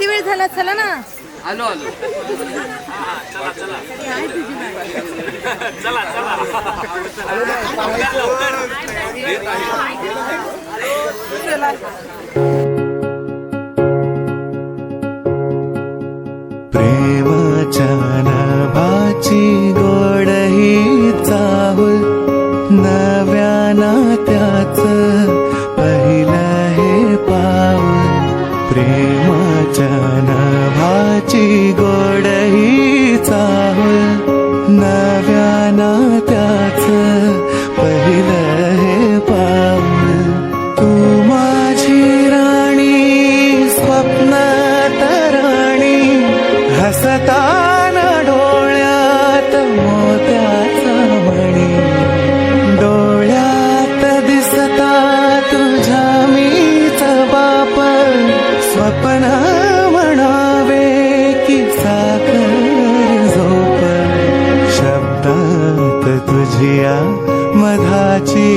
किती वेळ झाला? चला ना. आलो आलो. चला चला चला चला. प्रेमाच्या नाभाची गोड ही चाहूल, नव्या नात्याचं पहिलं हे पाऊल. प्रेमाच्या नाभाची गोड ही चाहूल, नव्या नात्याचं पहिलं हे पाऊल. तू माझी राणी, स्वप्नात राणी, हसताना डोळ्यात मोत्याचा मणी. डोळ्यात दिसता तुझ्या मीच बाप, स्वप्न म्हणावे की साखर झोप. शब्दात तुझिया मधाची